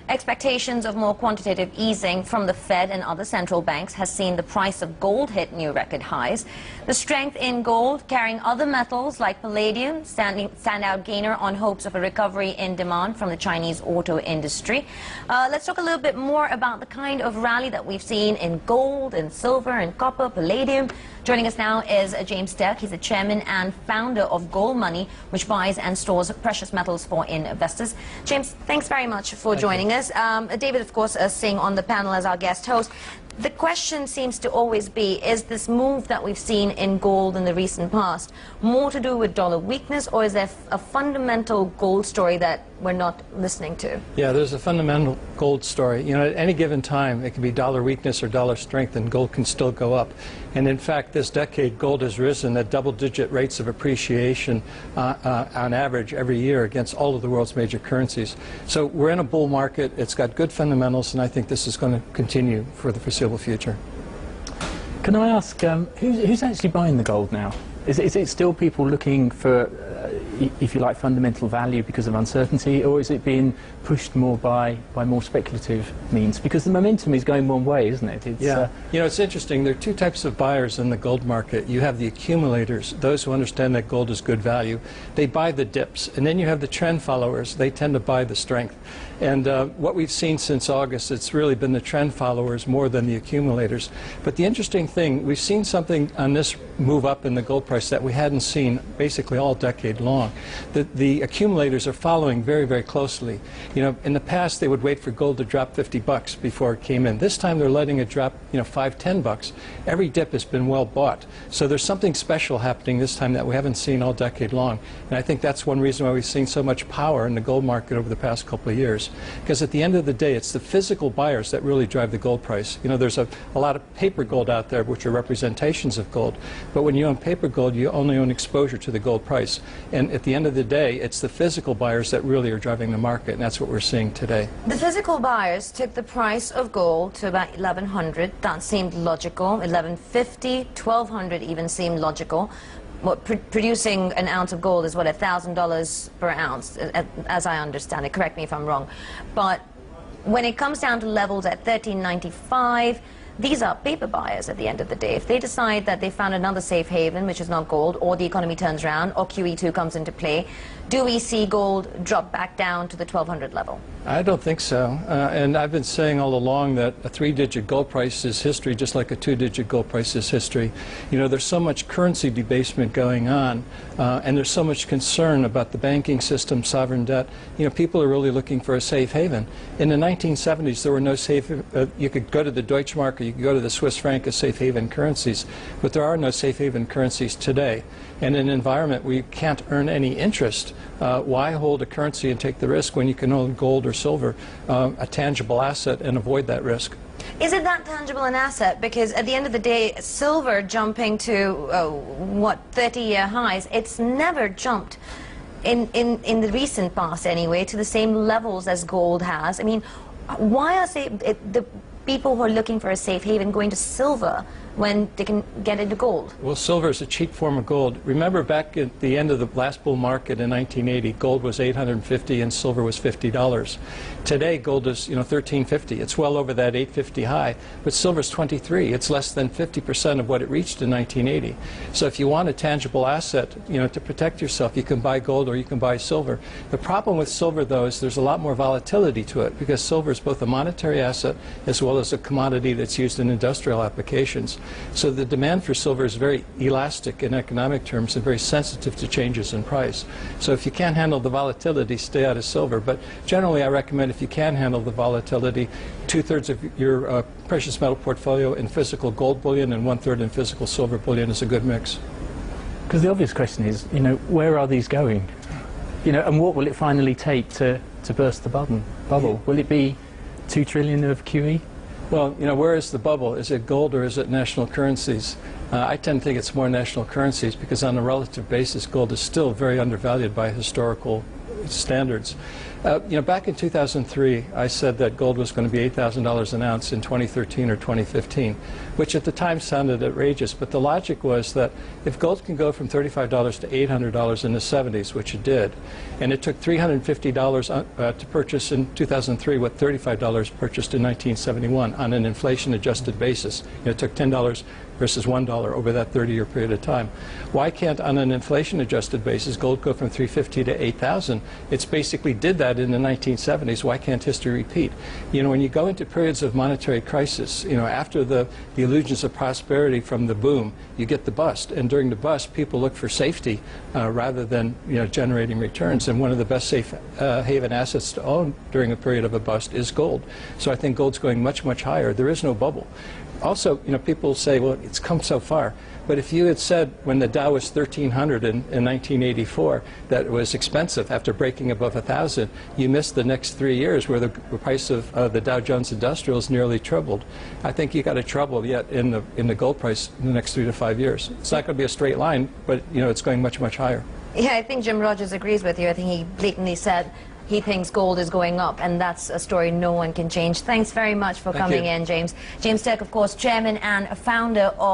Expectations of more quantitative easing from the Fed and other central banks has seen the price of gold hit new record highs. The strength in gold carrying other metals like palladium standout gainer on hopes of a recovery in demand from the Chinese auto industry. Let's talk a little bit more about the kind of rally that we've seen in gold and silver and copper, palladium. Joining us now is James+Turk. He's the chairman and founder of Gold Money, which buys and stores precious metals for investors. James, thanks very much for joining us. David, of course, staying on the panel as our guest host. The question seems to always be, is this move that we've seen in gold in the recent past more to do with dollar weakness, or is there a fundamental gold story that we're not listening to? Yeah, there's a fundamental gold story. You know, at any given time, it can be dollar weakness or dollar strength, and gold can still go up. And in fact, this decade, gold has risen at double-digit rates of appreciation on average every year against all of the world's major currencies. So we're in a bull market. It's got good fundamentals, and I think this is going to continue for the foreseeable future. Can I ask, who's actually buying the gold now? Is it still people looking for, if you like, fundamental value because of uncertainty, or is it being pushed more by more speculative means? Because the momentum is going one way, isn't it? It's, yeah. You know, it's interesting. There are two types of buyers in the gold market. You have the accumulators, those who understand that gold is good value. They buy the dips. And then you have the trend followers. They tend to buy the strength. And what we've seen since August, it's really been the trend followers more than the accumulators. But the interesting thing, we've seen something on this move up in the gold price that we hadn't seen basically all decade long. The accumulators are following very, very closely. You know, in the past, they would wait for gold to drop 50 bucks before it came in. This time, they're letting it drop, you know, 5, 10 bucks. Every dip has been well bought. So there's something special happening this time that we haven't seen all decade long. And I think that's one reason why we've seen so much power in the gold market over the past couple of years. Because at the end of the day, it's the physical buyers that really drive the gold price. You know, there's a lot of paper gold out there, which are representations of gold. But when you own paper gold, you only own exposure to the gold price. And at the end of the day, it's the physical buyers that really are driving the market, and that's what we're seeing today. The physical buyers took the price of gold to about 1,100. That seemed logical. 1,150, 1,200 even seemed logical. What, producing an ounce of gold is what, $1,000 per ounce, as I understand it. Correct me if I'm wrong. But when it comes down to levels at 1,395, these are paper buyers at the end of the day. If they decide that they found another safe haven, which is not gold, or the economy turns around, or QE2 comes into play, do we see gold drop back down to the 1,200 level? I don't think so. And I've been saying all along that a 3-digit gold price is history, just like a 2-digit gold price is history. You know, there's so much currency debasement going on, and there's so much concern about the banking system, sovereign debt. You know, people are really looking for a safe haven. In the 1970s, there were no safe, you could go to the Deutschmark or you could go to the Swiss franc as safe haven currencies, but there are no safe haven currencies today. And in an environment where you can't earn any interest, why hold a currency and take the risk when you can own gold or silver, a tangible asset, and avoid that risk? Is it that tangible an asset? Because at the end of the day, silver jumping to, what, 30-year highs, it's never jumped in the recent past anyway to the same levels as gold has. I mean, why are the people who are looking for a safe haven going to silver when they can get into gold? Well, silver is a cheap form of gold. Remember back at the end of the last bull market in 1980, gold was $850 and silver was $50. Today, gold is, you know, $1350. It's well over that $850 high, but silver's $23. It's less than 50% of what it reached in 1980. So if you want a tangible asset, you know, to protect yourself, you can buy gold or you can buy silver. The problem with silver, though, is there's a lot more volatility to it, because silver is both a monetary asset as well as a commodity that's used in industrial applications. So the demand for silver is very elastic in economic terms and very sensitive to changes in price. So if you can't handle the volatility, stay out of silver. But generally, I recommend, if you can handle the volatility, 2/3 of your precious metal portfolio in physical gold bullion and 1/3 in physical silver bullion is a good mix. Because the obvious question is, you know, where are these going? You know, and what will it finally take to burst the bubble? Will it be 2 trillion of QE? Well, you know, where is the bubble? Is it gold or is it national currencies? I tend to think it's more national currencies, because on a relative basis, gold is still very undervalued by historical standards. Back in 2003, I said that gold was going to be $8,000 an ounce in 2013 or 2015, which at the time sounded outrageous. But the logic was that if gold can go from $35 to $800 in the 70s, which it did, and it took $350 to purchase in 2003 what $35 purchased in 1971 on an inflation-adjusted basis. It took $10 versus $1 over that 30-year period of time. Why can't, on an inflation-adjusted basis, gold go from $350 to $8,000? It's basically did that in the 1970s. Why can't history repeat? When you go into periods of monetary crisis, after the illusions of prosperity from the boom, you get the bust. And during the bust, people look for safety rather than generating returns. And one of the best safe haven assets to own during a period of a bust is gold. So I think gold's going much, much higher. There is no bubble. Also, people say, well, it's come so far. But if you had said when the Dow was 1,300 in 1984 that it was expensive after breaking above 1,000, you missed the next 3 years where the price of the Dow Jones Industrials nearly tripled. I think you got a trouble yet in the gold price in the next 3 to 5 years. It's not going to be a straight line, but it's going much, much higher. Yeah, I think Jim Rogers agrees with you. I think he blatantly said he thinks gold is going up, and that's a story no one can change. Thanks very much for coming in, James. James Turk, of course, chairman and founder of